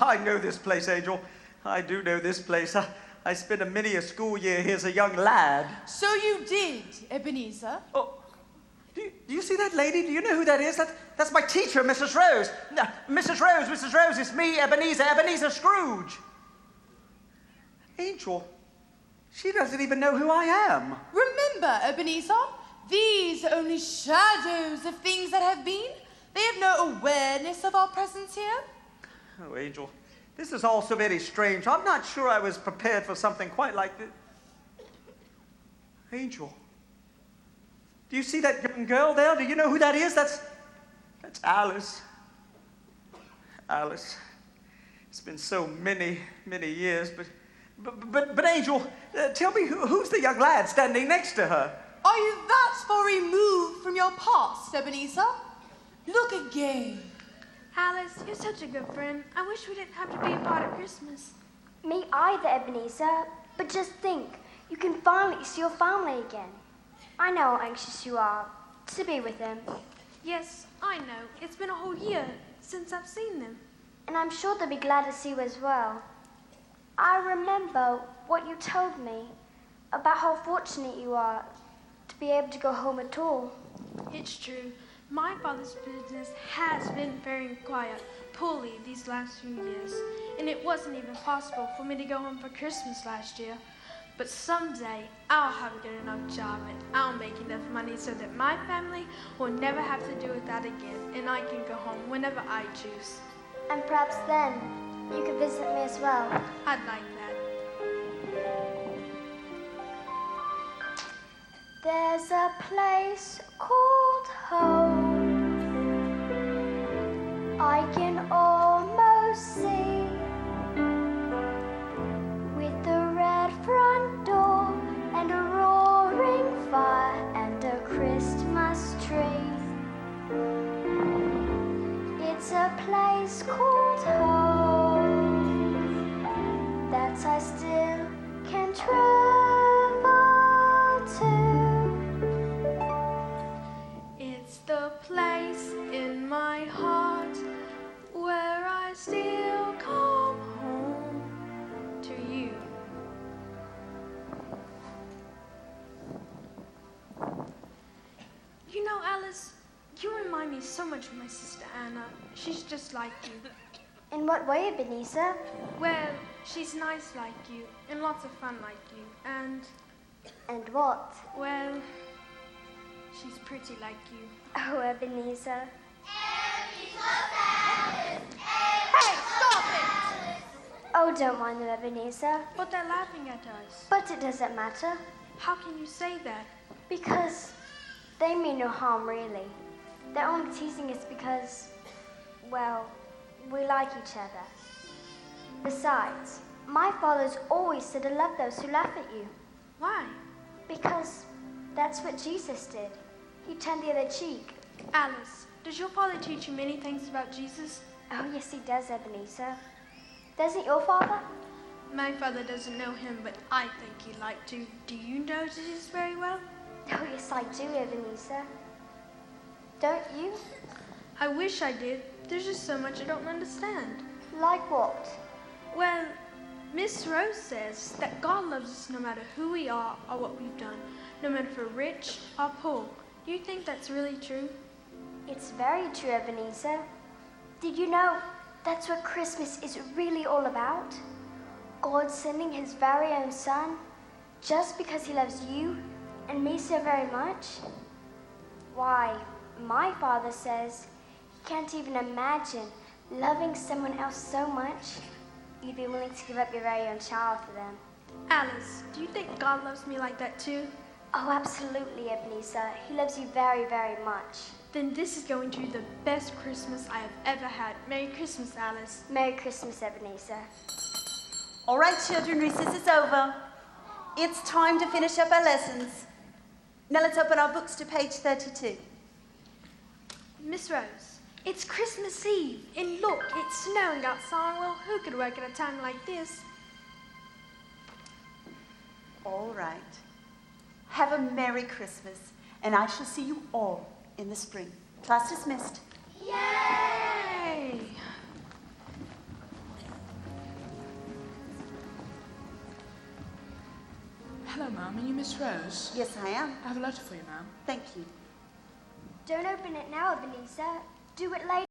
I know this place, Angel. I do know this place. I spent many a school year here as a young lad. So you did, Ebenezer. Oh, do you see that lady? Do you know who that is? That's my teacher, Mrs. Rose. No, Mrs. Rose, it's me, Ebenezer Scrooge. Angel, she doesn't even know who I am. Remember, Ebenezer, these are only shadows of things that have been. They have no awareness of our presence here. Oh, Angel, this is all so very strange. I'm not sure I was prepared for something quite like this. Angel, do you see that young girl there? Do you know who that is? That's Alice. Alice. It's been so many years, but Angel, tell me, who's the young lad standing next to her? Are you that far removed from your past, Ebenezer? Look again. Alice, you're such a good friend. I wish we didn't have to be apart at Christmas. Me either, Ebenezer. But just think, you can finally see your family again. I know how anxious you are to be with them. Yes, I know. It's been a whole year since I've seen them. And I'm sure they'll be glad to see you as well. I remember what you told me about how fortunate you are to be able to go home at all. It's true. My father's business has been very quiet, poorly these last few years, and it wasn't even possible for me to go home for Christmas last year. But someday I'll have a good enough job and I'll make enough money so that my family will never have to do that again, and I can go home whenever I choose. And perhaps then you could visit me as well. I'd like that. There's a place called home. I can almost see, with a red front door and a roaring fire and a Christmas tree. It's a place called home that I still can travel to. It's the place in my heart where I still come home to you. You know, Alice, you remind me so much of my sister Anna. She's just like you. In what way, Ebenezer? Well, she's nice like you, and lots of fun like you, and what? well, she's pretty like you. Oh, Ebenezer. Hey, stop it! Oh, don't mind them, Ebenezer. But they're laughing at us. But it doesn't matter, How can you say that? because they mean no harm, really. They're only teasing us because, well, we like each other. Besides, my father's always said to love those who laugh at you. Why? Because that's what Jesus did. He turned the other cheek. Alice, does your father teach you many things about Jesus? Oh, yes, he does, Ebenezer. Doesn't your father? My father doesn't know him, but I think he'd like to. Do you know Jesus very well? Oh, yes, I do, Ebenezer. Don't you? I wish I did. There's just so much I don't understand. Like what? Well, Miss Rose says that God loves us no matter who we are or what we've done, no matter if we're rich or poor. Do you think that's really true? It's very true, Ebenezer. Did you know that's what Christmas is really all about? God sending his very own son just because he loves you and me so very much? Why, my father says he can't even imagine loving someone else so much you'd be willing to give up your very own child for them. Alice, do you think God loves me like that too? Oh, absolutely, Ebenezer. He loves you very, very much. Then this is going to be the best Christmas I have ever had. Merry Christmas, Alice. Merry Christmas, Ebenezer. All right, children, recess is over. It's time to finish up our lessons. Now let's open our books to page 32. Miss Rose, it's Christmas Eve, and look, it's snowing outside. Well, who could work at a time like this? All right. Have a Merry Christmas, and I shall see you all in the spring. Class dismissed. Yay! hello, ma'am. Are you Miss Rose? Yes, I am. I have a letter for you, ma'am. Thank you. Don't open it now, Ebenezer. Do it later.